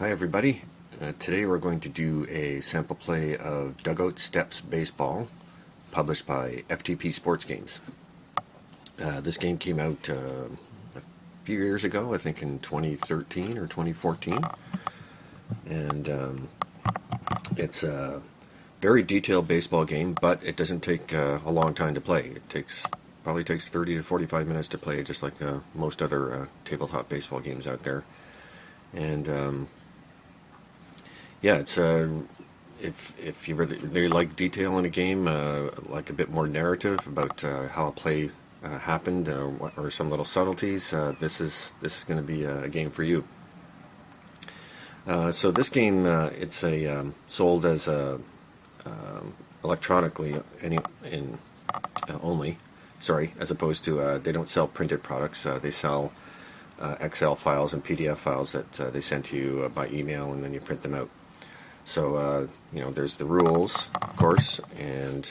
Hi everybody. Today we're going to do a sample play of Dugout Steps Baseball, published by FTP Sports Games. This game came out a few years ago, I think in 2013 or 2014, and it's a very detailed baseball game, but it doesn't take a long time to play. It probably takes 30 to 45 minutes to play, just like most other tabletop baseball games out there. And yeah, it's if you really like detail in a game, like a bit more narrative about how a play happened, or some little subtleties, this is going to be a game for you. So this game, it's sold as electronically only. Sorry, as opposed to they don't sell printed products. They sell Excel files and PDF files that they send to you by email, and then you print them out. So, there's the rules, of course, and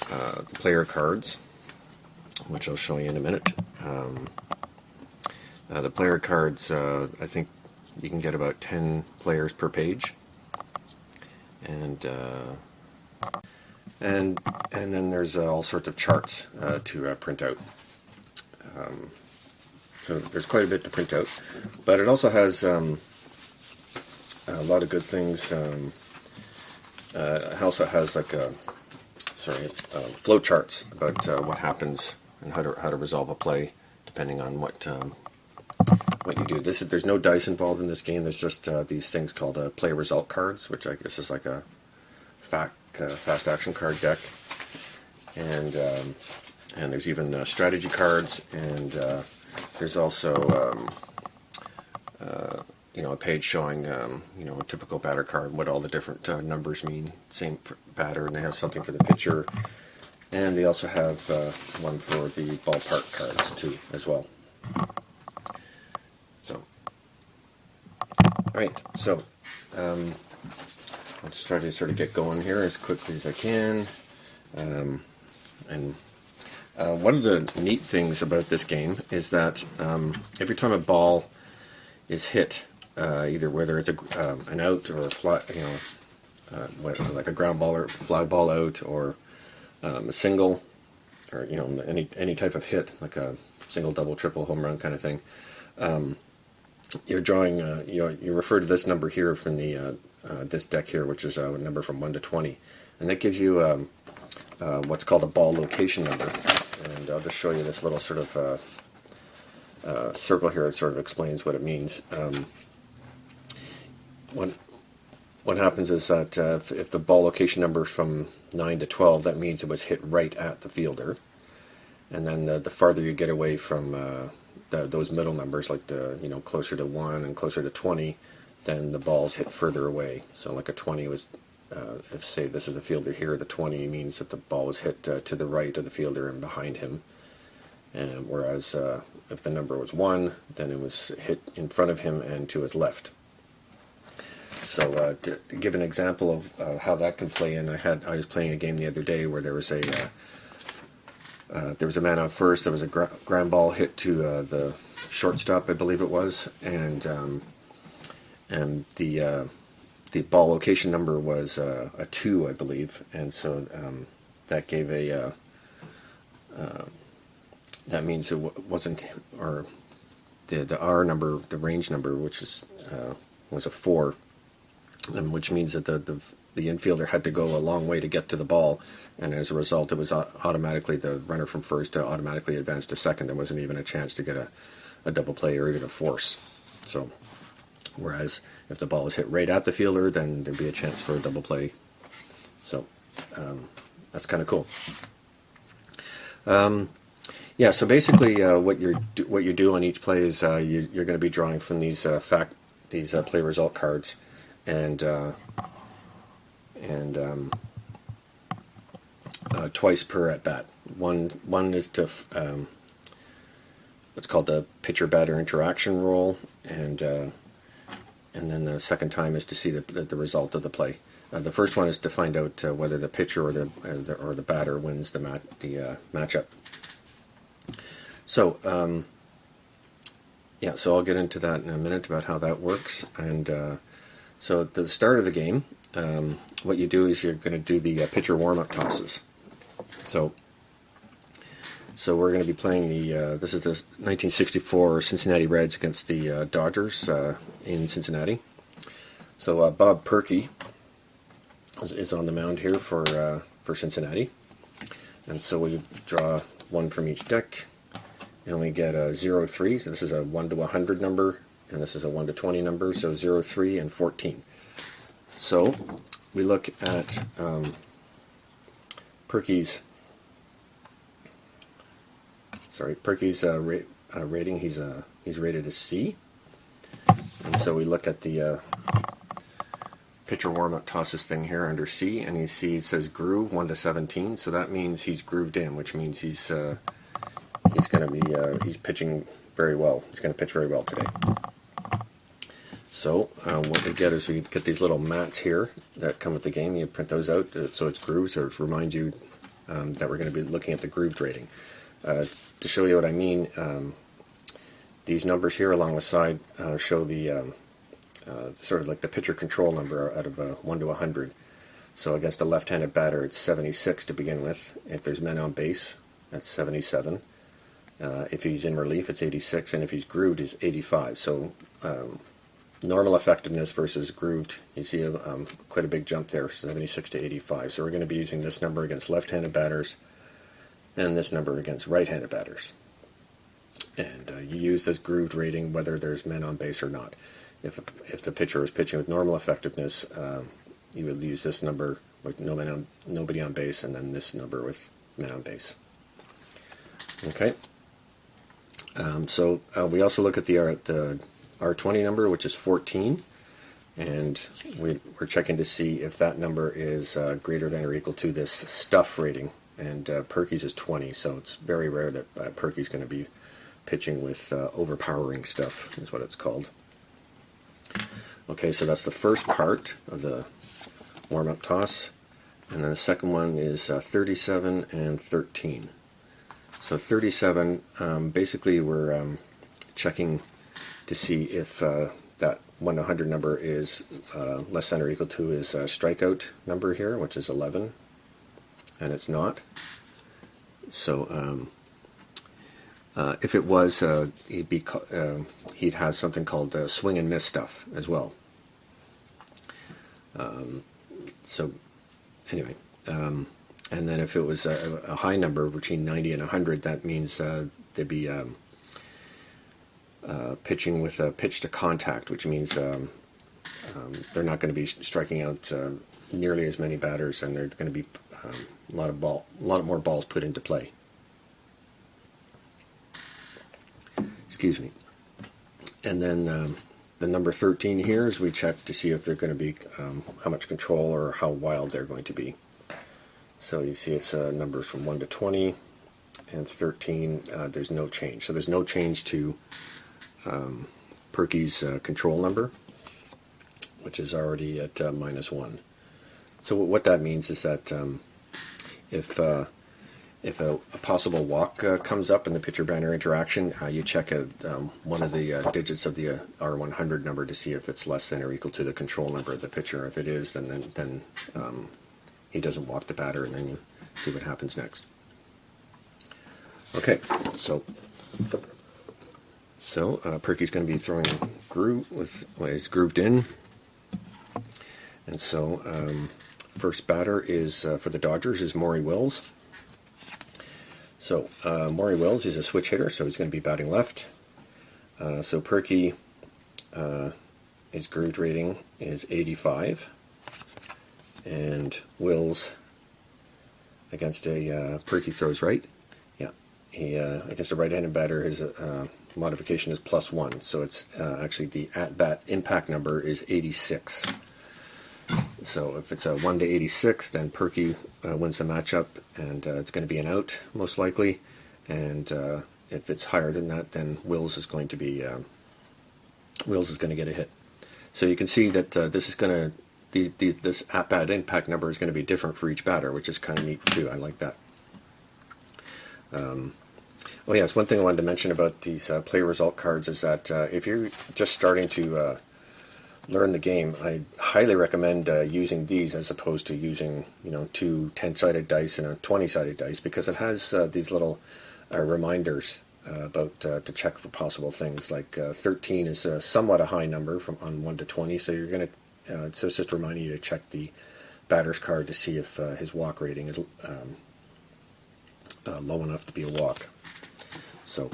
the player cards, which I'll show you in a minute. The player cards, I think you can get about 10 players per page, and then there's all sorts of charts to print out. So there's quite a bit to print out, but it also has a lot of good things. It also has like flow charts about what happens and how to resolve a play, depending on what you do. There's no dice involved in this game. There's just these things called play result cards, which I guess is like a fast action card deck, and there's even strategy cards, and there's also a page showing a typical batter card, what all the different numbers mean. Same for batter, and they have something for the pitcher, and they also have one for the ballpark cards too, as well. So, all right. So, I'll just try to sort of get going here as quickly as I can. And one of the neat things about this game is that every time a ball is hit, either whether it's an out or a fly, like a ground ball or fly ball out, or a single, or any type of hit, like a single, double, triple, home run kind of thing. You're drawing. You refer to this number here from the this deck here, which is a number from 1 to 20, and that gives you what's called a ball location number. And I'll just show you this little sort of circle here. It sort of explains what it means. What happens is that if the ball location number is from 9 to 12, that means it was hit right at the fielder. And then the farther you get away from those middle numbers, like closer to 1 and closer to 20, then the ball's hit further away. So like a 20 was, if say this is the fielder here, the 20 means that the ball was hit to the right of the fielder and behind him. And whereas if the number was 1, then it was hit in front of him and to his left. So to give an example of how that can play in, I was playing a game the other day where there was a man on first. There was a ground ball hit to the shortstop, I believe it was, and the ball location number was a 2, I believe, and so that gave that means it wasn't, or the R number, the range number, which is was a 4, and which means that the infielder had to go a long way to get to the ball, and as a result, it was automatically the runner from first to automatically advance to second. There wasn't even a chance to get a double play or even a force. So, whereas if the ball was hit right at the fielder, then there'd be a chance for a double play. So that's kind of cool. Yeah. So basically, what you do on each play is you're going to be drawing from these play result cards, and twice per at bat. One is to what's called the pitcher batter interaction roll, and then the second time is to see the result of the play. The first one is to find out whether the pitcher or the batter wins the matchup. So Yeah, so I'll get into that in a minute about how that works. And so at the start of the game, what you do is you're going to do the pitcher warm-up tosses. So we're going to be playing this is the 1964 Cincinnati Reds against the Dodgers in Cincinnati. So Bob Perky is on the mound here for Cincinnati. And so we draw one from each deck, and we get a 0, 3. So this is a 1 to 100 number, and this is a 1 to 20 number, so 0, 3, and 14. So we look at Perky's rating. He's rated as C, and so we look at the pitcher warm-up tosses thing here under C, and you see it says groove 1 to 17. So that means he's grooved in, which means he's going to be he's pitching very well. He's going to pitch very well today. So what we get is we get these little mats here that come with the game. You print those out so it's grooves, or to remind you that we're going to be looking at the grooved rating. To show you what I mean, these numbers here along the side show the sort of like the pitcher control number out of 1 to 100. So against a left-handed batter, it's 76 to begin with. If there's men on base, that's 77. If he's in relief, it's 86, and if he's grooved, it's 85. So normal effectiveness versus grooved, you see quite a big jump there, 76 to 85. So we're going to be using this number against left-handed batters and this number against right-handed batters. And you use this grooved rating whether there's men on base or not. If the pitcher is pitching with normal effectiveness, you would use this number with nobody on base, and then this number with men on base. Okay. So we also look at the R20 number, which is 14, and we're checking to see if that number is greater than or equal to this stuff rating. And Perky's is 20, so it's very rare that Perky's going to be pitching with overpowering stuff, is what it's called. Okay, so that's the first part of the warm-up toss. And then the second one is 37 and 13. So 37, basically we're checking to see if that 1 to 100 number is less than or equal to his strikeout number here, which is 11. And it's not. So if it was, he'd have something called swing and miss stuff as well. So anyway, and then if it was a high number between 90 and 100, that means they'd be pitching with a pitch to contact, which means they're not going to be striking out nearly as many batters, and they're going to be a lot more balls put into play. Excuse me. And then the number 13 here is we check to see if they're going to be how much control or how wild they're going to be. So you see it's numbers from 1 to 20, and 13 there's no change. So there's no change to Perky's control number, which is already at -1. So what that means is that if a possible walk comes up in the pitcher-batter interaction, you check one of the digits of the R100 number to see if it's less than or equal to the control number of the pitcher. If it is, then he doesn't walk the batter, and then you see what happens next. Okay, so Perky's going to be throwing groove it's grooved in, and so first batter is for the Dodgers is Maury Wills. So Maury Wills is a switch hitter, so he's going to be batting left. So Perky, his grooved rating is 85, and Wills against a Perky throws right. Yeah, he against a right-handed batter, his modification is +1, so it's actually the at-bat impact number is 86. So if it's a 1 to 86, then Perky wins the matchup, and it's going to be an out most likely. And if it's higher than that, then Wills is going to get a hit. So you can see that this is going to this at-bat impact number is going to be different for each batter, which is kind of neat too. I like that. Oh yes, one thing I wanted to mention about these play result cards is that if you're just starting to learn the game, I highly recommend using these as opposed to using, two 10-sided dice and a 20-sided dice, because it has these little reminders about to check for possible things. Like 13 is somewhat a high number on 1 to 20, so you're going to so it's just reminding you to check the batter's card to see if his walk rating is low enough to be a walk. So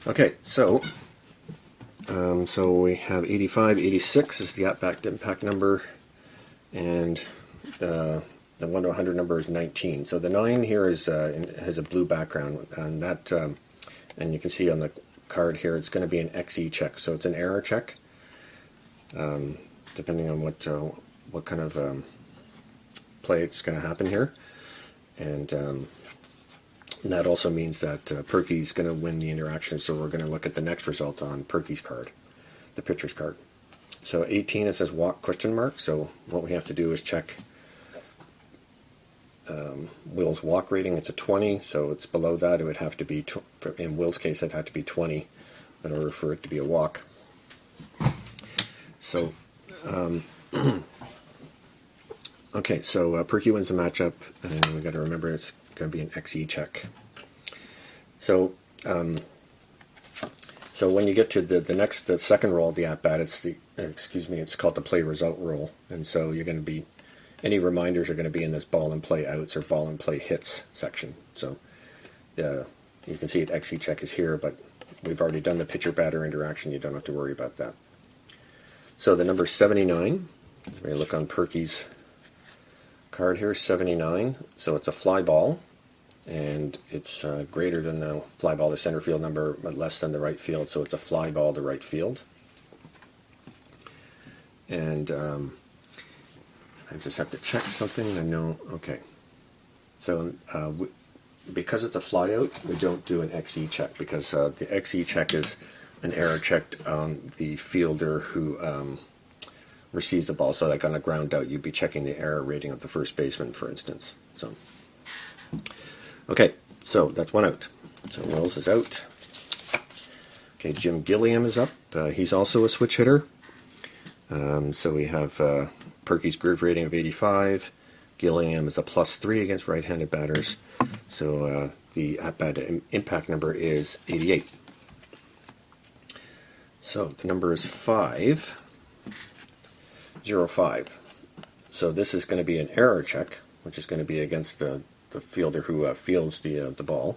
okay, so we have 85, 86 is the at-bat impact number, and the 1 to 100 number is 19. So the 9 here is has a blue background, and that and you can see on the card here it's going to be an XE check. So it's an error check, depending on what kind of play it's going to happen here, and that also means that Perky's going to win the interaction. So we're going to look at the next result on Perky's card, the pitcher's card. So 18, it says walk ? So what we have to do is check Will's walk rating. It's a 20, so it's below that. It would have to be, in Will's case, it'd have to be 20 in order for it to be a walk. So, okay, so Perky wins the matchup, and we've got to remember it's going to be an XE check. So, so when you get to the second roll of the at-bat, it's called the play result roll, and so you're going to be, any reminders are going to be in this ball and play outs or ball and play hits section. So you can see it, XE check is here, but we've already done the pitcher-batter interaction. You don't have to worry about that. So the number 79, we look on Perky's card here, 79. So it's a fly ball, and it's greater than the fly ball, the center field number, but less than the right field. So it's a fly ball to right field. And I just have to check something. I know. Okay. So because it's a fly out, we don't do an XE check, because the XE check is an error check on the fielder who receives the ball. So like on a ground out, you'd be checking the error rating of the first baseman, for instance. So okay, so that's one out. So Wells is out. Okay, Jim Gilliam is up. He's also a switch hitter. So we have Perky's groove rating of 85. Gilliam is a +3 against right-handed batters. So the at-bat impact number is 88. So the number is 505. So this is going to be an error check, which is going to be against the fielder who fields the ball.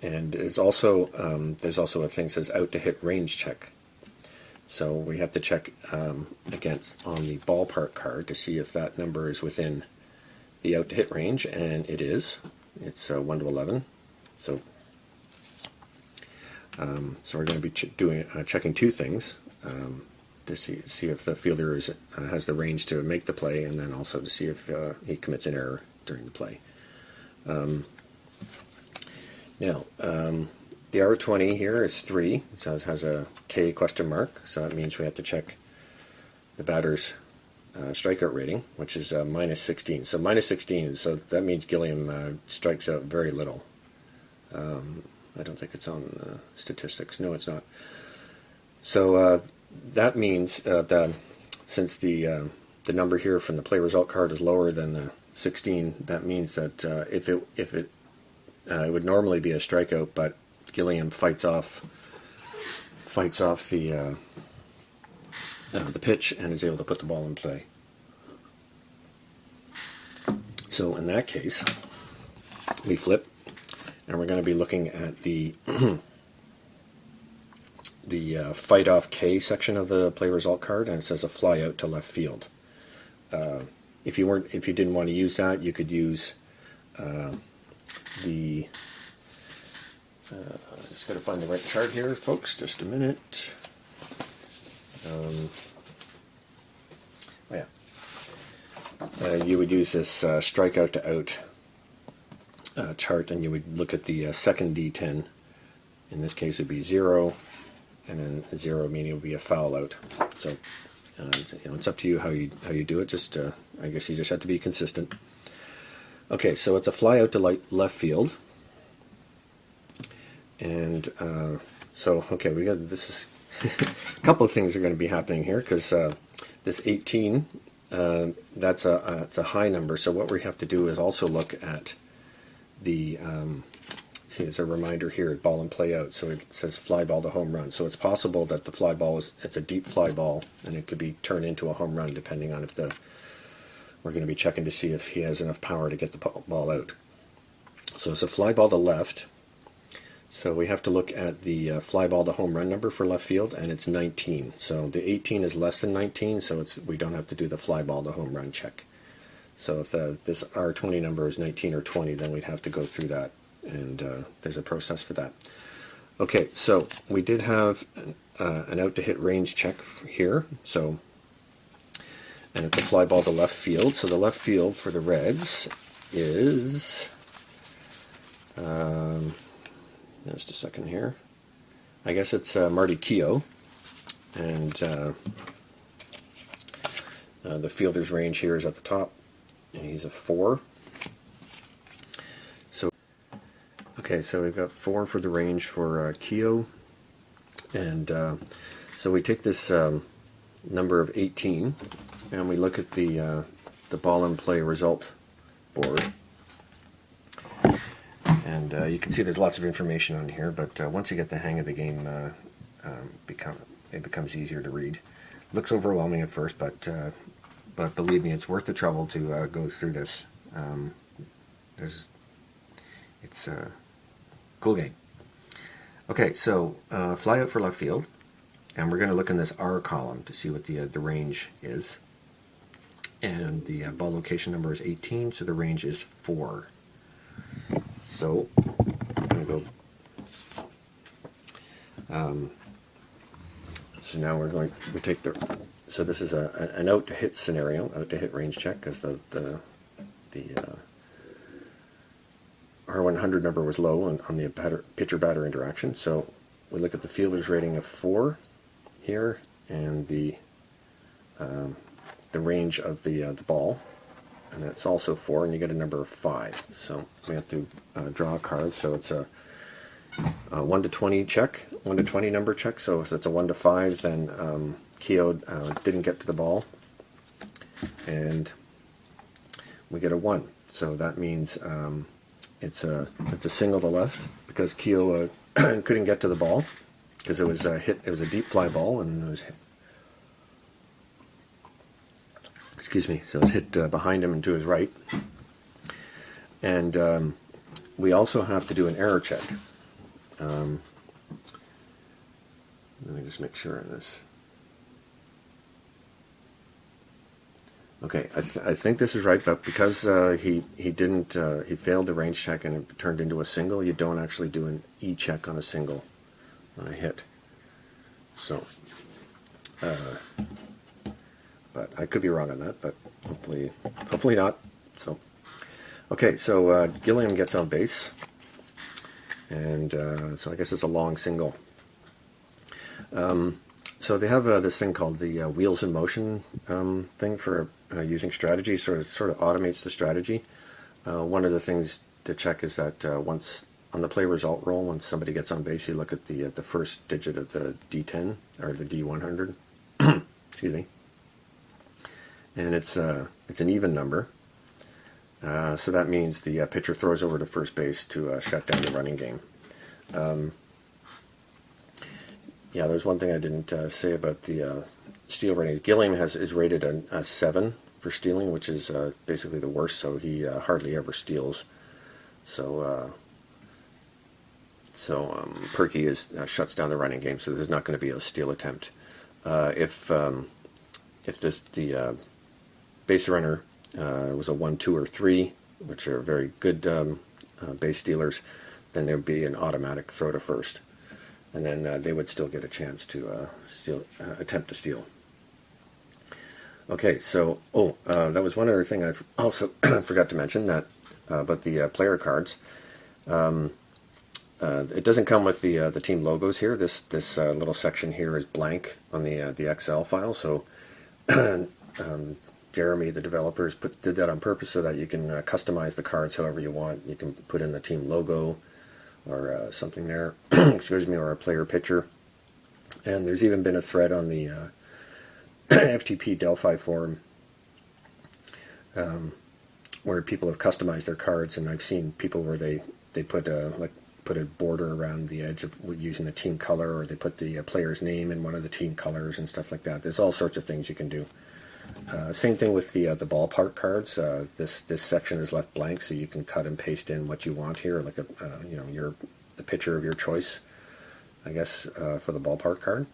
And it's also there's also a thing that says out to hit range check. So we have to check against on the ballpark card to see if that number is within the out to hit range, and it is. It's 1 to 11. So so we're going to be checking two things to see if the fielder has the range to make the play, and then also to see if he commits an error during the play. Now, the R20 here is 3, so it has a K question mark, so that means we have to check the batter's strikeout rating, which is -16. So -16, so that means Gilliam strikes out very little. I don't think it's on statistics. No, it's not. So that means that since the number here from the play result card is lower than the 16, that means that if it would normally be a strikeout, but Gilliam fights off the pitch and is able to put the ball in play. So in that case, we flip, and we're going to be looking at the fight off K section of the play result card, and it says a fly out to left field. If you didn't want to use that, you could use the. I just got to find the right chart here, folks. Just a minute. You would use this strikeout to out chart, and you would look at the second D10. In this case, it would be 0, and then 0 meaning it would be a foul out. So, it's up to you how you do it. Just I guess you just have to be consistent. Okay, so it's a fly out to left field. And okay, we got this is a couple of things are going to be happening here, because this 18, it's a high number. So what we have to do is also look at the see, there's a reminder here, ball and play out. So it says fly ball to home run. So it's possible that the fly ball it's a deep fly ball, and it could be turned into a home run depending on if we're going to be checking to see if he has enough power to get the ball out. So it's a fly ball to left. So we have to look at the fly ball to home run number for left field, and it's 19. So the 18 is less than 19, so we don't have to do the fly ball to home run check. So if this R20 number is 19 or 20, then we'd have to go through that, and there's a process for that. Okay, so we did have an out to hit range check here. So, and it's a fly ball to left field. So the left field for the Reds is. Just a second here. I guess it's Marty Keogh, and the fielder's range here is at the top, and he's a 4. So, okay, so we've got 4 for the range for Keogh, and so we take this number of 18, and we look at the ball and play result board. And you can see there's lots of information on here, but once you get the hang of the game, it becomes easier to read. Looks overwhelming at first, but believe me, it's worth the trouble to go through this. It's a cool game. Okay, so fly out for left field, and we're going to look in this R column to see what the range is. And the ball location number is 18, so the range is 4. So I'm going to go. So now we take so this is an out to hit scenario, out to hit range check, because the R100 number was low on the pitcher batter interaction. So we look at the fielder's rating of 4 here, and the range of the ball. And that's also 4, and you get a number of 5. So we have to draw a card. So it's a 1 to 20 check, 1 to 20 number check. So if it's a 1 to 5, then Keogh didn't get to the ball, and we get a 1. So that means it's a single to left, because Keogh couldn't get to the ball because it was hit. It was a deep fly ball, and it was hit. Excuse me, so it's hit behind him and to his right. And we also have to do an error check. Let me just make sure of this. Okay, I think this is right, but because he failed the range check and it turned into a single, you don't actually do an E check on a single on a hit. So, but I could be wrong on that, but hopefully not. So, okay, so Gilliam gets on base, and so I guess it's a long single. So they have this thing called the wheels in motion thing for using strategy. Sort of automates the strategy. One of the things to check is that once on the play result roll, when somebody gets on base, you look at the first digit of the D10 or the D100. Excuse me. And it's an even number, so that means the pitcher throws over to first base to shut down the running game. Yeah, there's one thing I didn't say about the steal rating. Gilliam is rated a 7 for stealing, which is basically the worst, so he hardly ever steals. So Perky shuts down the running game, so there's not going to be a steal attempt. If the base runner was a 1, 2, or 3, which are very good base stealers, then there would be an automatic throw to first, and then they would still get a chance to attempt to steal. Okay, so that was one other thing I also forgot to mention, that about the player cards. It doesn't come with the team logos here. This little section here is blank on the Excel file, so Jeremy, the developers, did that on purpose so that you can customize the cards however you want. You can put in the team logo or something there, excuse me, or a player picture. And there's even been a thread on the FTP Delphi forum where people have customized their cards, and I've seen people where they put a border around the edge of using the team color, or they put the player's name in one of the team colors and stuff like that. There's all sorts of things you can do. Same thing with the ballpark cards. This section is left blank, so you can cut and paste in what you want here, like the picture of your choice, I guess, for the ballpark card.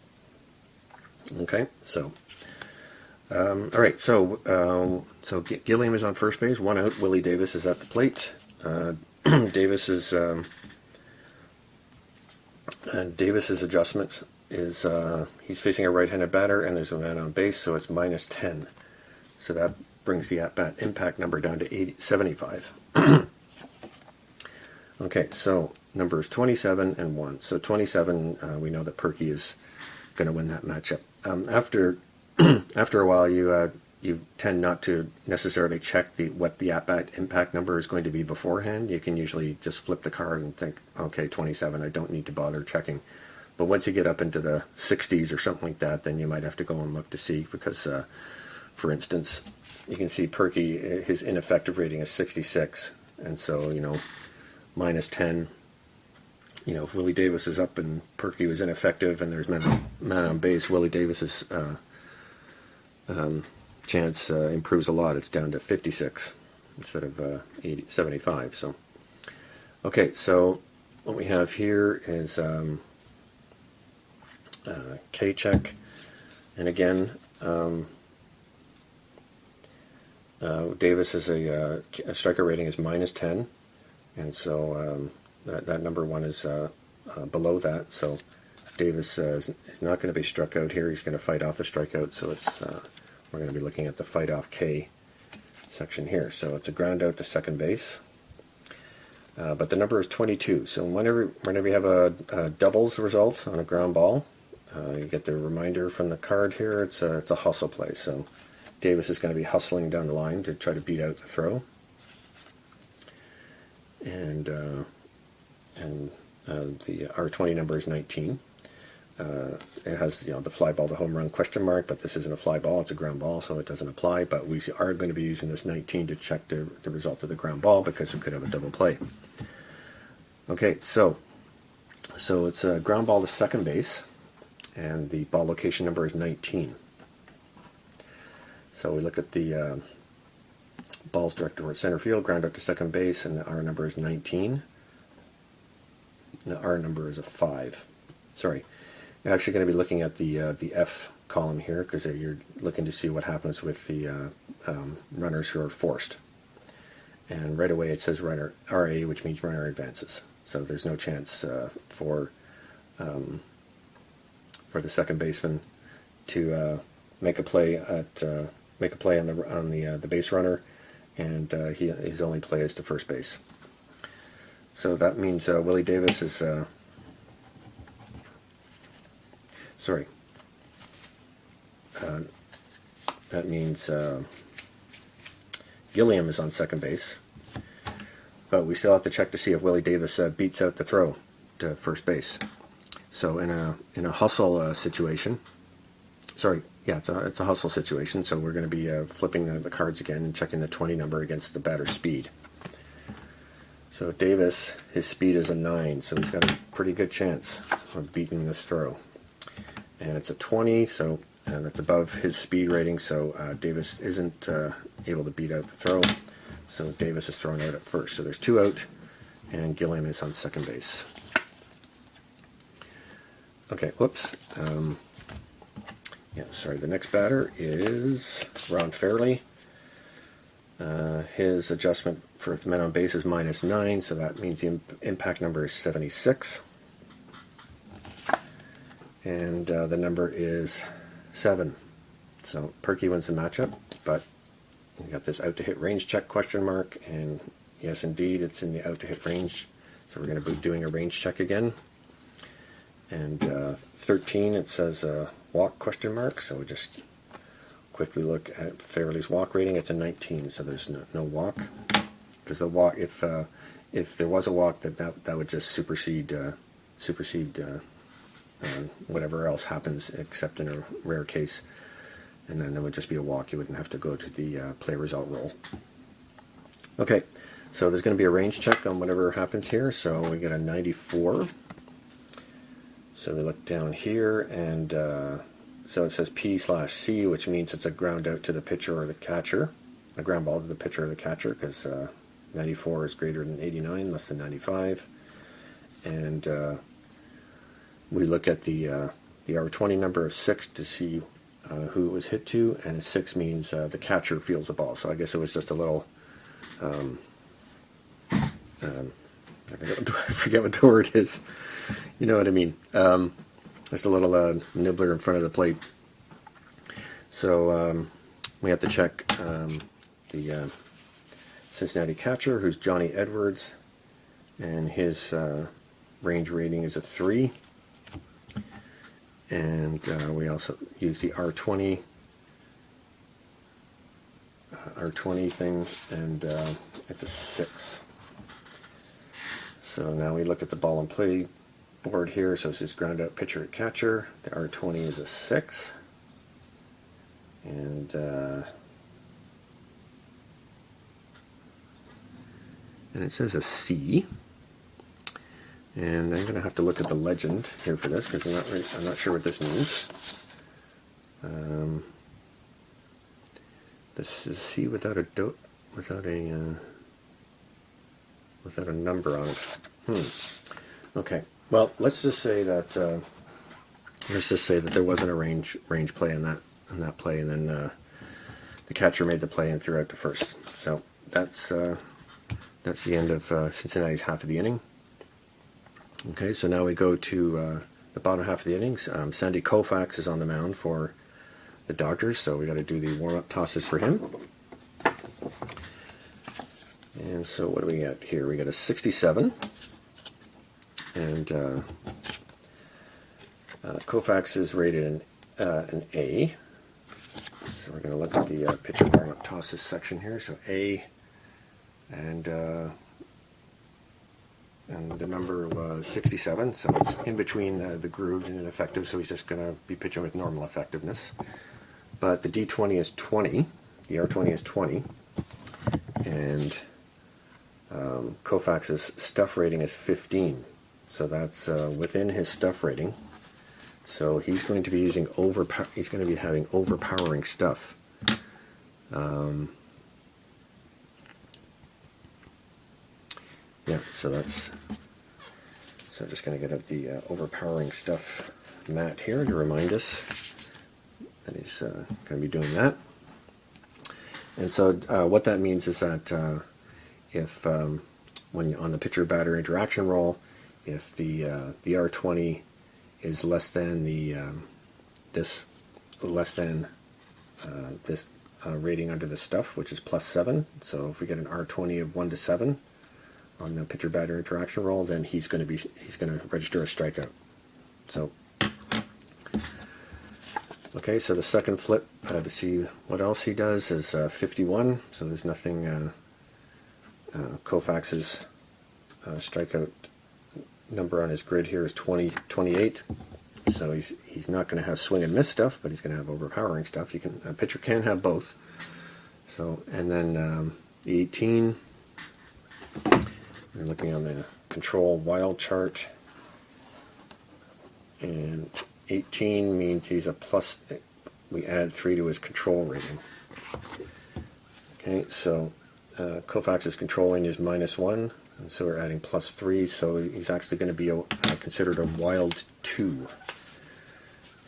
Okay, so all right, so Gilliam is on first base, 1 out. Willie Davis is at the plate. Davis's adjustments is he's facing a right-handed batter, and there's a man on base, so it's -10. So that brings the at-bat impact number down to 75. Okay, so numbers 27 and 1. So 27, we know that Perky is going to win that matchup. After a while, you tend not to necessarily check what the at-bat impact number is going to be beforehand. You can usually just flip the card and think, okay, 27, I don't need to bother checking. But once you get up into the 60s or something like that, then you might have to go and look to see, because, for instance, you can see Perky, his ineffective rating is 66, and so, -10. If Willie Davis is up and Perky was ineffective and there's man on base, Willie Davis's chance improves a lot. It's down to 56 instead of 75. So, okay, so what we have here is K-check, and again, Davis is a striker rating is -10, and so that number one is below that. So Davis is not going to be struck out here. He's going to fight off the strikeout. So it's we're going to be looking at the fight off K section here. So it's a ground out to second base. But the number is 22. So whenever you have a doubles result on a ground ball, you get the reminder from the card here. It's a hustle play. So Davis is going to be hustling down the line to try to beat out the throw. And the R20 number is 19. It has the fly ball to home run question mark, but this isn't a fly ball, it's a ground ball, so it doesn't apply. But we are going to be using this 19 to check the result of the ground ball, because we could have a double play. Okay, so it's a ground ball to second base, and the ball location number is 19. So we look at the ball's directed toward center field, ground out to second base, and the R number is 19. The R number is a 5. Sorry. You're actually going to be looking at the F column here, because you're looking to see what happens with the runners who are forced. And right away it says runner RA, which means runner advances. So there's no chance for the second baseman to make a play on the base runner, and his only play is to first base. So that means Willie Davis is that means Gilliam is on second base, but we still have to check to see if Willie Davis beats out the throw to first base. So in a hustle situation, it's a hustle situation. So we're going to be flipping the cards again and checking the 20 number against the batter's speed. So Davis, his speed is a 9, so he's got a pretty good chance of beating this throw. And it's a 20, so that's above his speed rating, so Davis isn't able to beat out the throw. So Davis is thrown out at first. So there's 2 out, and Gilliam is on second base. Okay, whoops. The next batter is Ron Fairley. His adjustment for men on base is -9, so that means the impact number is 76. And the number is 7. So Perky wins the matchup, but we got this out to hit range check question mark, and yes, indeed, it's in the out to hit range. So we're going to be doing a range check again. And 13, it says walk question mark, so we just quickly look at Fairley's walk rating. It's a 19, so there's no walk. Because the walk, if there was a walk, that would just supersede whatever else happens, except in a rare case, and then there would just be a walk. You wouldn't have to go to the play result roll. Okay, so there's going to be a range check on whatever happens here. So we get a 94. So we look down here, and so it says P/C, which means it's a ground out to the pitcher or the catcher, a ground ball to the pitcher or the catcher, because 94 is greater than 89, less than 95. And we look at the R20 number of 6 to see who it was hit to, and 6 means the catcher fields the ball. So I guess it was just a little, I forget what the word is. You know what I mean. Just a little nibbler in front of the plate. So we have to check the Cincinnati catcher, who's Johnny Edwards, and his range rating is a 3. And we also use the R20 thing, and it's a 6. So now we look at the ball and play board here. So it says ground out pitcher at catcher. The R20 is a 6. And it says a C. And I'm going to have to look at the legend here for this, because I'm not sure what this means. This is C without a number on it. Okay. Well, let's just say that there wasn't a range play in that play, and then the catcher made the play and threw out to first. So that's the end of Cincinnati's half of the inning. Okay, so now we go to the bottom half of the innings. Sandy Koufax is on the mound for the Dodgers, so we got to do the warm-up tosses for him. And so what do we get here? We got a 67, and Koufax is rated an A. So we're going to look at the pitcher warm-up tosses section here. So A, and the number was 67, so it's in between the grooved and ineffective, so he's just going to be pitching with normal effectiveness. But the D20 is 20, the R20 is 20, and Koufax's stuff rating is 15, so that's within his stuff rating. So he's going to be having overpowering stuff. Yeah, so I'm just going to get out the overpowering stuff mat here to remind us that he's going to be doing that. And so what that means is that if when on the pitcher-batter interaction roll, if the R20 is less than this rating under the stuff, which is +7. So if we get an R20 of 1 to 7 on the pitcher-batter interaction roll, then he's going to register a strikeout. So, okay, so the second flip to see what else he does is 51. So there's nothing. Koufax's strikeout number on his grid here is 28. So he's not going to have swing and miss stuff, but he's going to have overpowering stuff. A pitcher can have both. So, and then the 18. We're looking on the control wild chart, and 18 means he's a plus. We add 3 to his control rating. Okay, so Koufax's controlling is -1, and so we're adding +3. So he's actually going to be considered a wild 2.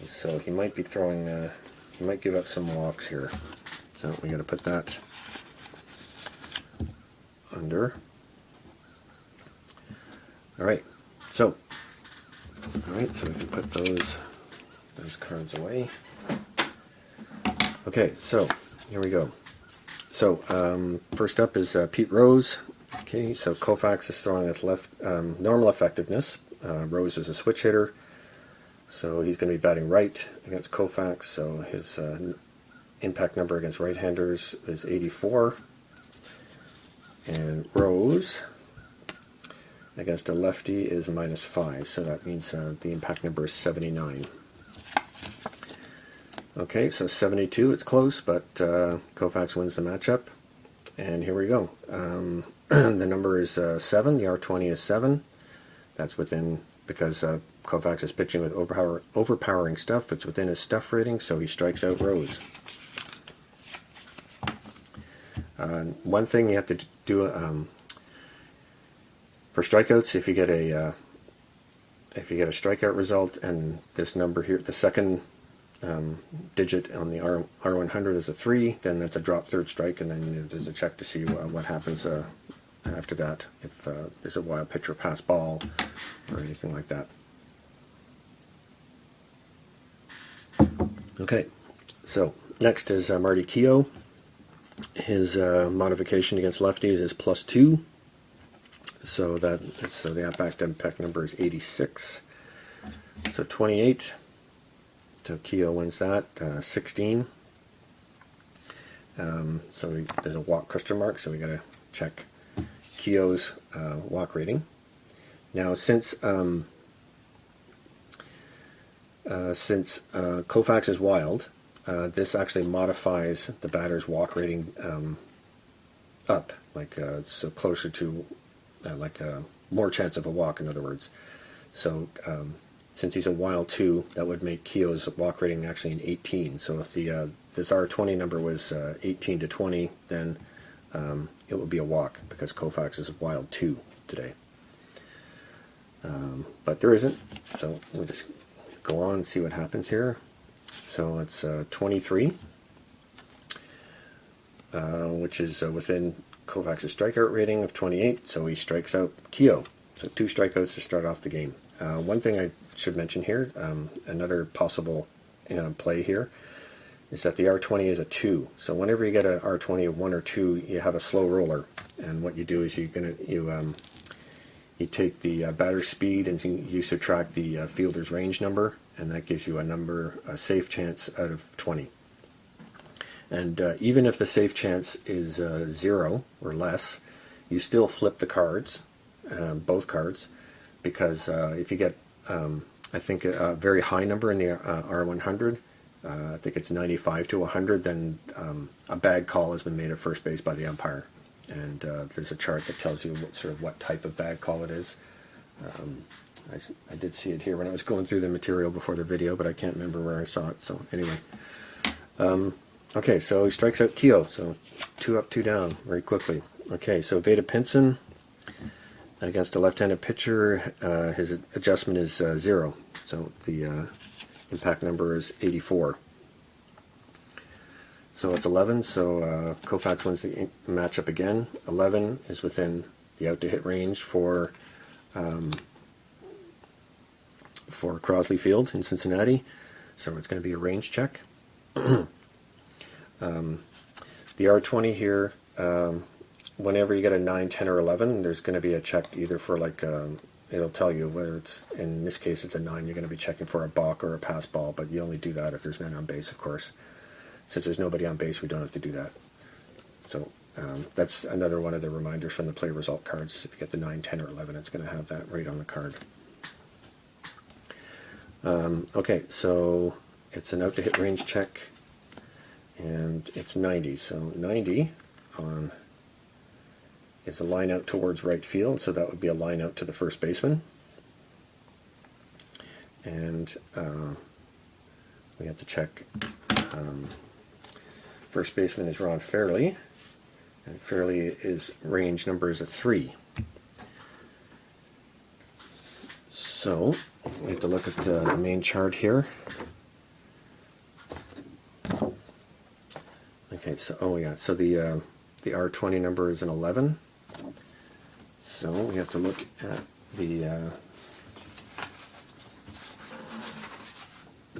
So he might be throwing. He might give up some walks here. So we got to put that under. All right, so we can put those cards away. Okay, so here we go. So first up is Pete Rose. Okay, so Koufax is throwing at left normal effectiveness. Rose is a switch hitter, so he's going to be batting right against Koufax. So his impact number against right-handers is 84. And Rose against a lefty is -5, so that means the impact number is 79. Okay, so 72, it's close, but Koufax wins the matchup. And here we go. The number is 7, the R20 is 7. That's within, because Koufax is pitching with overpowering stuff, it's within his stuff rating, so he strikes out Rose. One thing you have to do for strikeouts, if you get a strikeout result and this number here, the second digit on the R100 is a 3, then that's a drop third strike, and then there's a check to see what happens after that, if there's a wild pitch or pass ball or anything like that. Okay, so next is Marty Keogh. His modification against lefties is +2, so the impact number is 86. So 28. So Keogh wins that. 16. So there's a walk question mark, so we got to check Keogh's walk rating. Now, since Koufax is wild, this actually modifies the batter's walk rating up, like so closer to more chance of a walk, in other words. So since he's a wild 2, that would make Keogh's walk rating actually an 18. So if this R20 number was 18 to 20, then it would be a walk, because Koufax is a wild 2 today. But there isn't, so we'll just go on and see what happens here. So it's 23, which is within Koufax's strikeout rating of 28, so he strikes out Keogh. So 2 strikeouts to start off the game. One thing I should mention here, another possible play here, is that the R20 is a 2. So whenever you get an R20 of 1 or 2, you have a slow roller. And what you do is you take the batter's speed and you subtract the fielder's range number, and that gives you a safe chance out of 20. And even if the safe chance is 0 or less, you still flip the cards, both cards, because if you get, I think, a very high number in the R100, I think it's 95 to 100, then a bad call has been made at first base by the umpire. And there's a chart that tells you what type of bad call it is. I did see it here when I was going through the material before the video, but I can't remember where I saw it. So anyway, okay, so he strikes out Keogh. So 2 up, 2 down, very quickly. Okay, so Veda Pinson against a left-handed pitcher. His adjustment is 0. So the impact number is 84. So it's 11, so Koufax wins the matchup again. 11 is within the out-to-hit range for Crosley Field in Cincinnati, so it's going to be a range check. The R20 here, whenever you get a 9, 10, or 11, there's going to be a check either for it'll tell you whether it's, in this case it's a 9, you're going to be checking for a balk or a pass ball, but you only do that if there's men on base, of course. Since there's nobody on base, we don't have to do that. So that's another one of the reminders from the play result cards. If you get the 9, 10, or 11, it's going to have that right on the card. Okay, so it's an out-to-hit range check, and it's 90. So 90 is a line out towards right field, so that would be a line out to the first baseman. And we have to check. First baseman is Ron Fairley, and Fairley's range number is a 3. So we have to look at the main chart here. Okay, so so the R20 number is an 11. So we have to look at the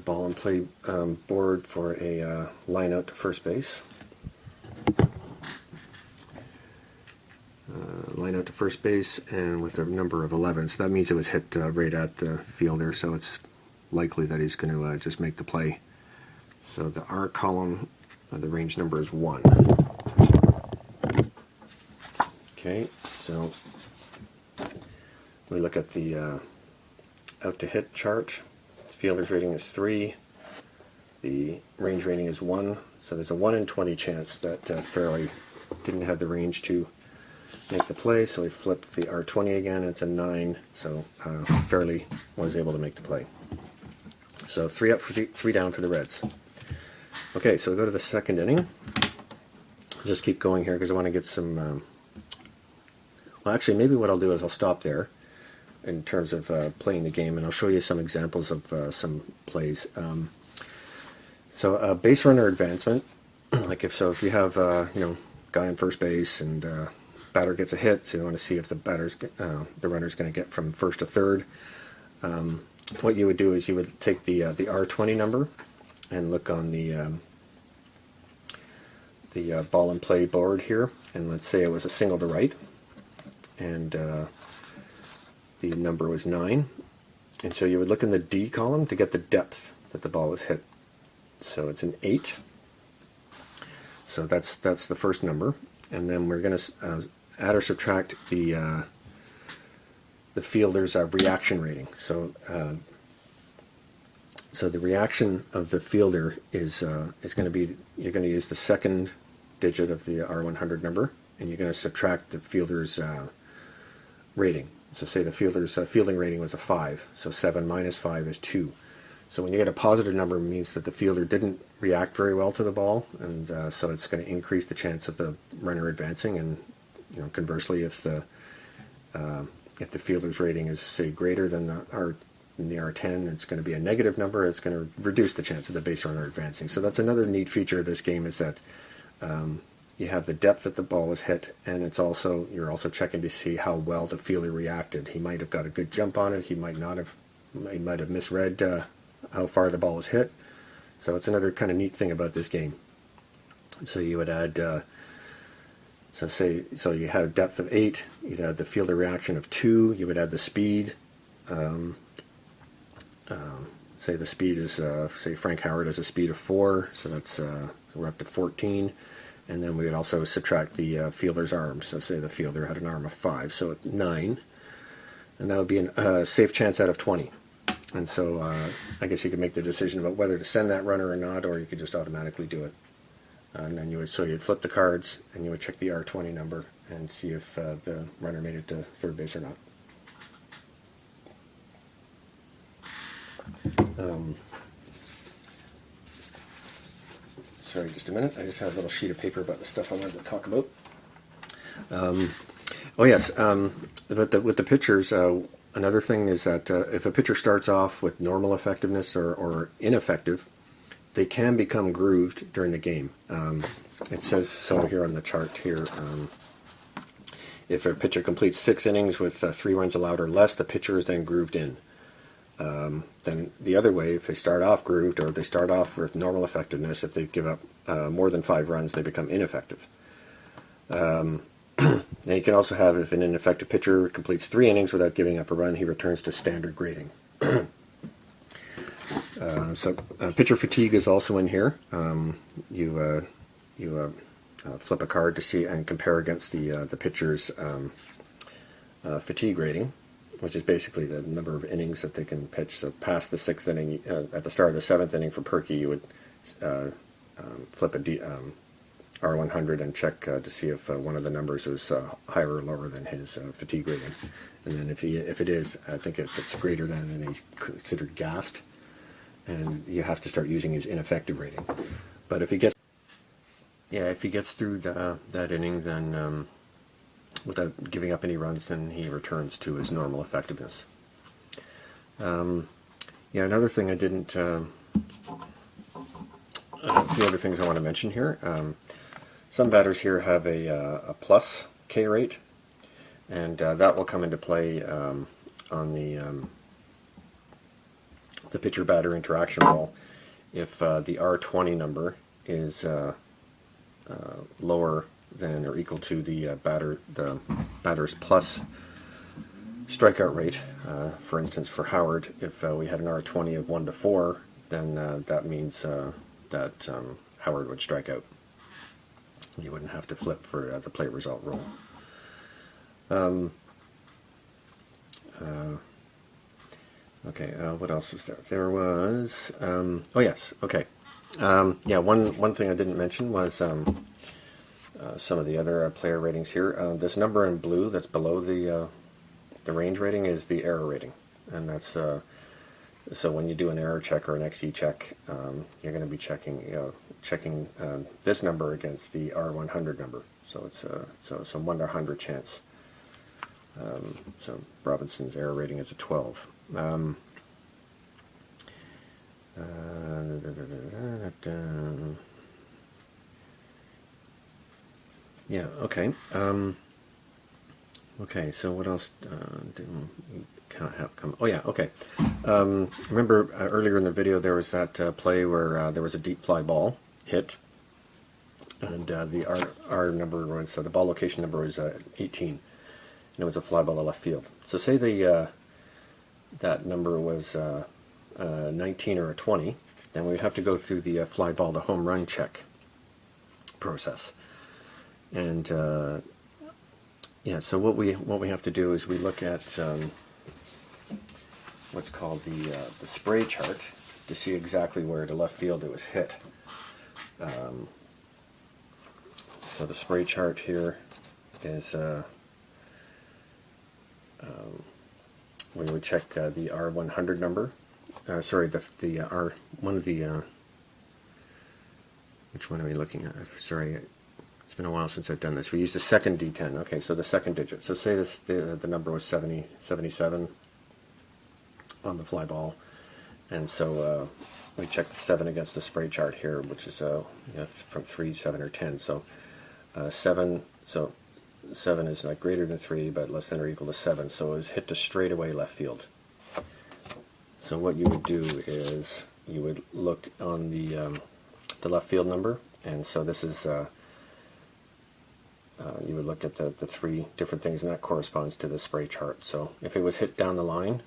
ball and play board for a line out to first base. Line out to first base, and with a number of 11. So that means it was hit right at the fielder, so it's likely that he's going to just make the play. So the R column The range number is 1. Okay, so we look at the out to hit chart. The fielder's rating is 3. The range rating is 1. So there's a 1 in 20 chance that Fairley didn't have the range to make the play. So we flipped the R20 again. It's a 9. So Fairley was able to make the play. So 3 up, 3 down for the Reds. Okay, so we'll go to the second inning. Just keep going here because I want to get some... well, actually, maybe what I'll do is I'll stop there in terms of playing the game, and I'll show you some examples of some plays. So base runner advancement, like if you have guy on first base and batter gets a hit, so you want to see if the runner's going to get from first to third. What you would do is you would take the R20 number and look on the ball and play board here, and let's say it was a single to right, and the number was 9, and so you would look in the D column to get the depth that the ball was hit. So it's an 8. So that's the first number, and then we're going to add or subtract the fielder's reaction rating. So the reaction of the fielder is going to be, you're going to use the second digit of the R100 number, and you're going to subtract the fielder's rating. So say the fielder's fielding rating was a 5, so 7 minus 5 is 2. So when you get a positive number, it means that the fielder didn't react very well to the ball, and so it's going to increase the chance of the runner advancing. And conversely, if the fielder's rating is, say, greater than the R10, it's going to be a negative number. It's going to reduce the chance of the base runner advancing. So that's another neat feature of this game, is that you have the depth that the ball was hit, and you're also checking to see how well the fielder reacted. He might have got a good jump on it. He might not have. He might have misread how far the ball was hit. So it's another kind of neat thing about this game. So you would add. So you have depth of 8. You'd add the fielder reaction of 2. You would add the speed. Say the speed is, say Frank Howard has a speed of 4, so that's we're up to 14. And then we would also subtract the fielder's arm. So say the fielder had an arm of 5, so it's 9. And that would be a safe chance out of 20. And so I guess you could make the decision about whether to send that runner or not, or you could just automatically do it. And then you'd flip the cards, and you would check the R20 number and see if the runner made it to third base or not. Sorry, just a minute. I just have a little sheet of paper about the stuff I wanted to talk about. Oh yes, with the pitchers, another thing is that if a pitcher starts off with normal effectiveness or ineffective, they can become grooved during the game. It says so here on the chart here. If a pitcher completes 6 innings with 3 runs allowed or less, the pitcher is then grooved in. Then the other way, if they start off grooved or they start off with normal effectiveness, if they give up more than 5 runs, they become ineffective. Now you can also have, if an ineffective pitcher completes 3 innings without giving up a run, he returns to standard grading. So pitcher fatigue is also in here. You flip a card to see and compare against the pitcher's fatigue rating, which is basically the number of innings that they can pitch. So past the 6th inning, at the start of the 7th inning for Perky, you would flip a R100 and check to see if one of the numbers was higher or lower than his fatigue rating. And then if it is, I think if it's greater than, then he's considered gassed, and you have to start using his ineffective rating. But if he gets through that inning, then without giving up any runs, then he returns to his normal effectiveness. Another thing I didn't. A few other things I want to mention here. Some batters here have a plus K rate, and that will come into play on the pitcher-batter interaction ball if the R20 number is lower than or equal to the batter's plus strikeout rate. For instance, for Howard, if we had an R20 of 1 to 4, then that means that Howard would strike out. You wouldn't have to flip for the play result rule. Okay, what else was there? There was, oh yes, okay. Yeah, one thing I didn't mention was some of the other player ratings here. This number in blue that's below the range rating is the error rating, and that's so when you do an error check or an XE check, you're going to be checking this number against the R100 number. So it's a 1 to 100 chance. So Robinson's error rating is a 12. Yeah, okay. Okay, so what else can't have come? Oh yeah, okay. Remember earlier in the video there was that play where there was a deep fly ball hit, and the R number was, so the ball location number was 18, and it was a fly ball to left field. So say that number was 19 or a 20, then we'd have to go through the fly ball to home run check process. And yeah, so what we have to do is we look at what's called the spray chart to see exactly where to left field it was hit. So the spray chart here is we would check the R100 number. Sorry, the R, one of the which one are we looking at? Sorry, it's been a while since I've done this. We use the second D10. Okay, so the second digit. So say this the number was 77 on the fly ball, and so we check the 7 against the spray chart here, which is from 3, 7, or 10. So 7. So 7 is not greater than 3, but less than or equal to 7. So it was hit to straightaway left field. So what you would do is you would look on the left field number, and so this is you would look at the 3 different things, and that corresponds to the spray chart. So if it was hit down the line,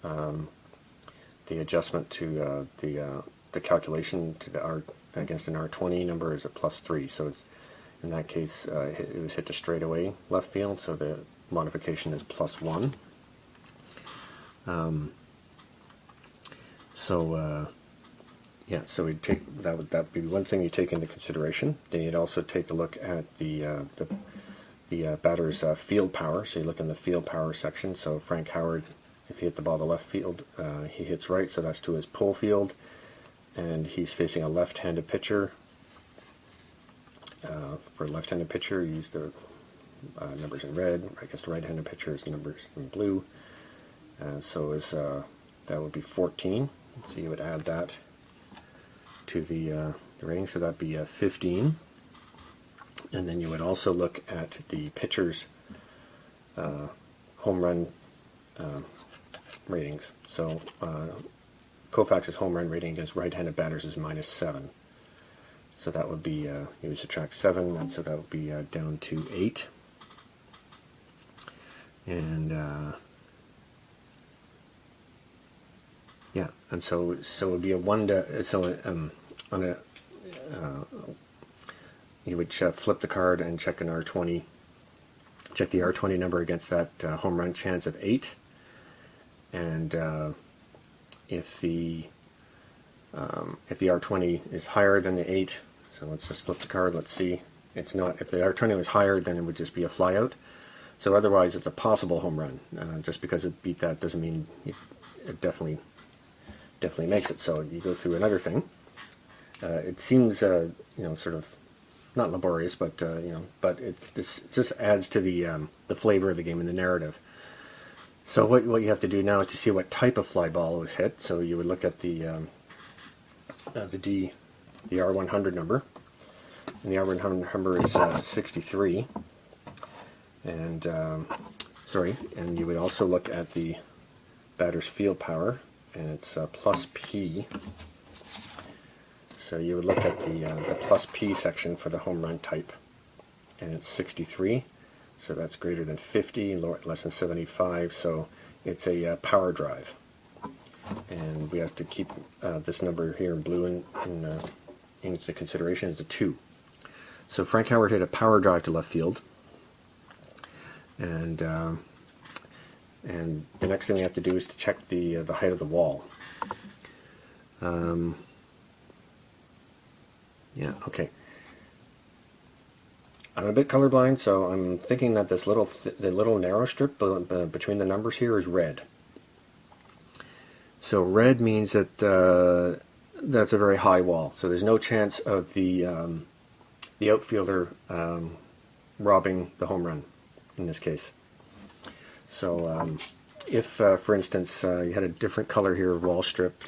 the adjustment to the calculation to the R against an R20 number is a +3. So it's, in that case, it was hit to straightaway left field, so the modification is +1. Yeah, so we'd take that would be one thing you take into consideration. Then you'd also take a look at the batter's field power. So you look in the field power section. So Frank Howard, if he hit the ball to left field, he hits right, so that's to his pull field, and he's facing a left-handed pitcher. For a left-handed pitcher, you use the numbers in red. I guess the right-handed pitcher is numbers in blue. So is that would be 14. So you would add that to the rating, so that'd be 15. And then you would also look at the pitcher's home run ratings. So Koufax's home run rating against right-handed batters is -7. So that would be, you would subtract 7, and so that would be down to 8. And yeah, and so it would be a 1 to, so on a, you would flip the card and check an R20, check the R20 number against that home run chance of 8, and if the R20 is higher than the 8, so let's just flip the card, let's see, it's not, if the R20 was higher, then it would just be a flyout. So otherwise it's a possible home run. Just because it beat that doesn't mean it definitely makes it. So you go through another thing. It seems sort of not laborious, but but this just adds to the flavor of the game and the narrative. So what you have to do now is to see what type of fly ball was hit. So you would look at the R100 number, and the R100 number is 63. And and you would also look at the batter's field power, and it's plus P. So you would look at the plus P section for the home run type, and it's 63. So that's greater than 50, less than 75. So it's a power drive, and we have to keep this number here in blue into consideration is a 2. So Frank Howard hit a power drive to left field, and the next thing we have to do is to check the height of the wall. Yeah, okay. I'm a bit colorblind, so I'm thinking that this the little narrow strip between the numbers here is red. So red means that that's a very high wall. So there's no chance of the outfielder robbing the home run in this case. So if, for instance, you had a different color here, wall strip.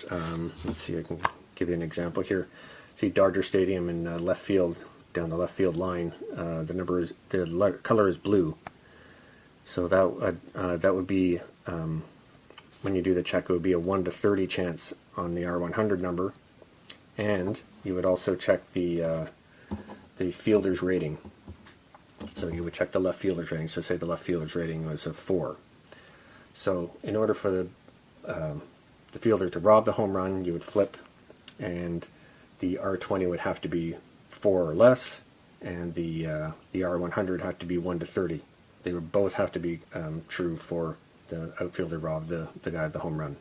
Let's see, I can give you an example here. See Dodger Stadium in left field, down the left field line. The color is blue. So that would be when you do the check, it would be a 1 to 30 chance on the R100 number, and you would also check the fielder's rating. So you would check the left fielder's rating. So say the left fielder's rating was a 4. So in order for the fielder to rob the home run, you would flip, and the R20 would have to be 4 or less, and the R100 had to be 1 to 30. They would both have to be true for the outfielder rob the guy of the home run.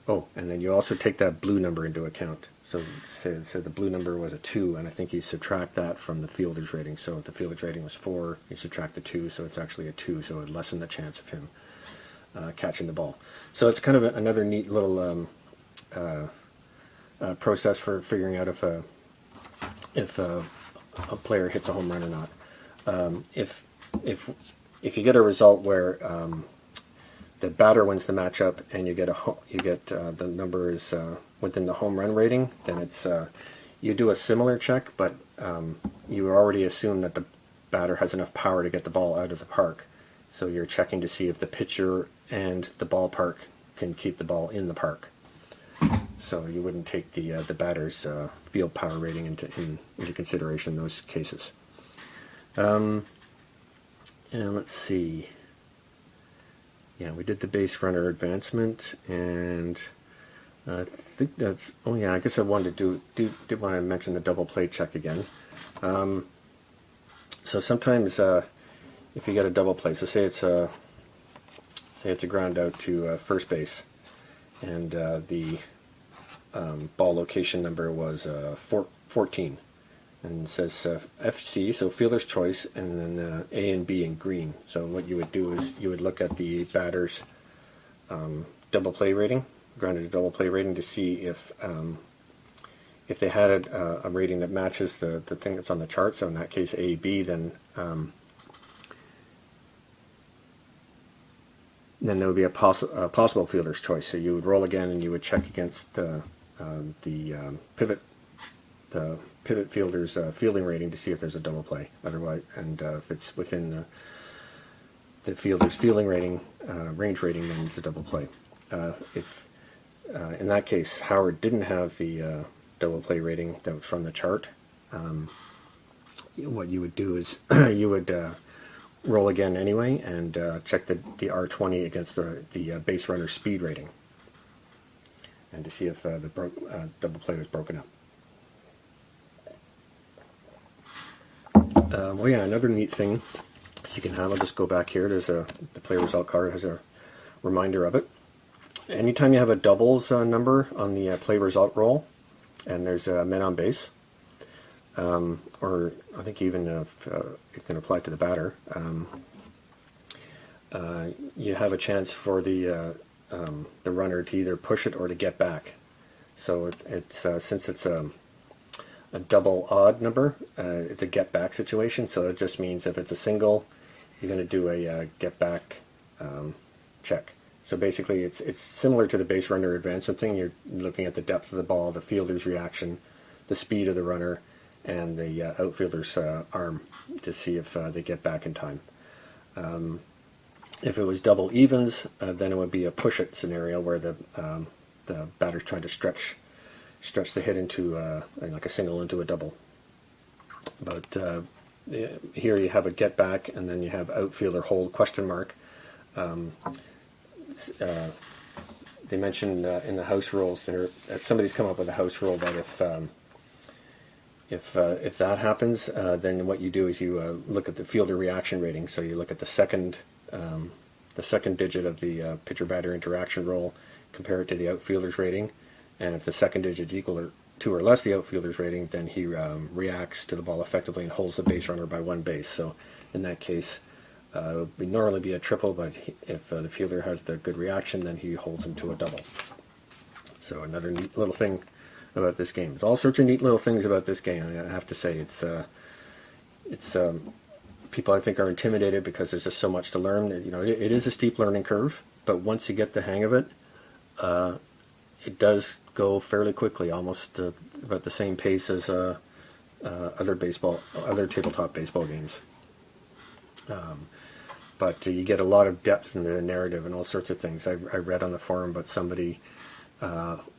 Oh, and then you also take that blue number into account. So say the blue number was a 2, and I think you subtract that from the fielder's rating. So if the fielder's rating was 4, you subtract the 2, so it's actually a 2, so it would lessen the chance of him catching the ball. So it's kind of another neat little process for figuring out if a player hits a home run or not. If you get a result where the batter wins the matchup and you get the number is within the home run rating, then it's you do a similar check, but you already assume that the batter has enough power to get the ball out of the park. So you're checking to see if the pitcher and the ballpark can keep the ball in the park. So you wouldn't take the batter's field power rating into consideration in those cases. And let's see. Yeah, we did the base runner advancement, and I think that's. Oh yeah, I guess I wanted to did want to mention the double play check again. So sometimes if you get a double play, so say it's a ground out to first base, and the ball location number was 14. And it says FC, so fielder's choice, and then A and B in green. So what you would do is you would look at the batter's double play rating, grounded double play rating, to see if they had a rating that matches the thing that's on the chart. So in that case, A, B, then there would be a possible fielder's choice. So you would roll again, and you would check against the pivot fielder's fielding rating to see if there's a double play. Otherwise, and if it's within the fielder's fielding rating, range rating, then it's a double play. If in that case Howard didn't have the double play rating that was from the chart, what you would do is you would roll again anyway and check the R20 against the base runner's speed rating, and to see if the double play was broken up. Well, yeah, another neat thing you can have, I'll just go back here, there's the player result card has a reminder of it. Anytime you have a doubles number on the play result roll, and there's men on base, or I think even if it can apply to the batter, you have a chance for the runner to either push it or to get back. So it's since it's a double odd number, it's a get back situation. So it just means if it's a single, you're going to do a get back check. So basically it's similar to the base runner advancement thing. You're looking at the depth of the ball, the fielder's reaction, the speed of the runner, and the outfielder's arm to see if they get back in time. If it was double evens, then it would be a push it scenario where the batter's trying to stretch the hit into like a single into a double. But here you have a get back, and then you have outfielder hold question mark. they mentioned in the house rules somebody's come up with a house rule that if that happens, then what you do is you look at the fielder reaction rating. So you look at the second digit of the pitcher-batter interaction roll, compare it to the outfielder's rating, and if the second digit is equal to or less the outfielder's rating, then he reacts to the ball effectively and holds the base runner by one base. So in that case, it would normally be a triple, but if the fielder has the good reaction, then he holds him to a double. So another neat little thing about this game. There's all sorts of neat little things about this game. I have to say, it's people I think are intimidated because there's just so much to learn. You know, it is a steep learning curve, but once you get the hang of it, it does go fairly quickly, almost about the same pace as other tabletop baseball games. But you get a lot of depth in the narrative and all sorts of things. I read on the forum about somebody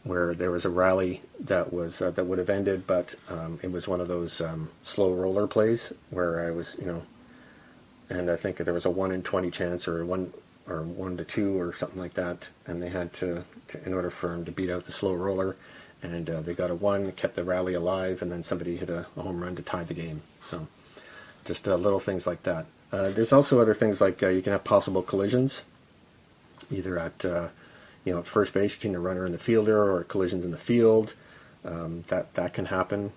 where there was a rally that would have ended, but it was one of those slow roller plays where I was, and I think there was a 1 in 20 chance, or 1 to 2 or something like that, and they had to in order for him to beat out the slow roller, and they got a 1, kept the rally alive, and then somebody hit a home run to tie the game. So just little things like that. There's also other things like you can have possible collisions, either at at first base between the runner and the fielder, or collisions in the field. That can happen.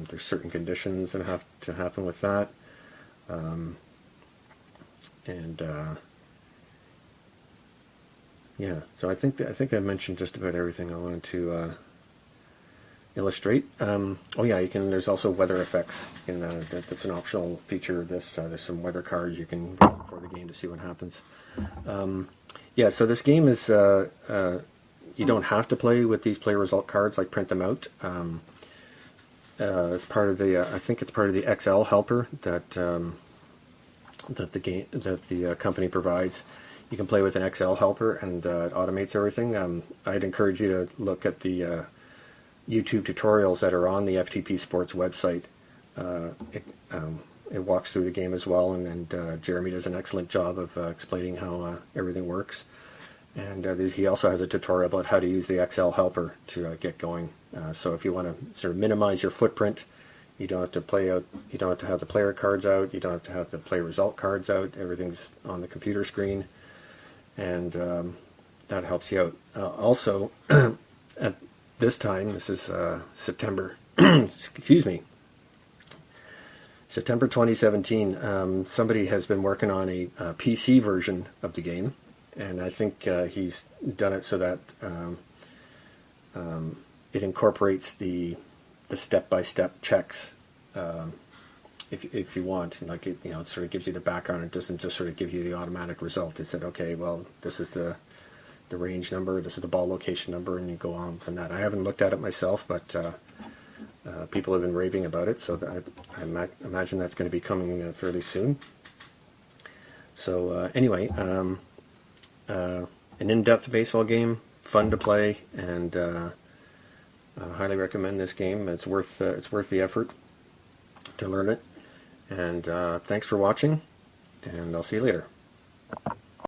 There's certain conditions that have to happen with that, So I think I mentioned just about everything I wanted to illustrate. There's also weather effects. That's an optional feature of this. There's some weather cards you can read before the game to see what happens. So this game is, you don't have to play with these play result cards, like print them out. As part of the, I think it's part of the XL helper that the company provides. You can play with an XL helper, and it automates everything. I'd encourage you to look at the YouTube tutorials that are on the FTP Sports website. It walks through the game as well, and Jeremy does an excellent job of explaining how everything works. And he also has a tutorial about how to use the XL helper to get going. So if you want to sort of minimize your footprint, you don't have to you don't have to have the player cards out, you don't have to have the play result cards out. Everything's on the computer screen, and that helps you out. Also, at this time, this is September. Excuse me. September 2017, somebody has been working on a PC version of the game, and I think he's done it so that it incorporates the step-by-step checks if you want. Like it sort of gives you the background. It doesn't just sort of give you the automatic result. It said, okay, well, this is the range number, this is the ball location number, and you go on from that. I haven't looked at it myself, but people have been raving about it, so I imagine that's going to be coming fairly soon. So anyway, an in-depth baseball game, fun to play, and I highly recommend this game. It's worth the effort to learn it. And thanks for watching, and I'll see you later.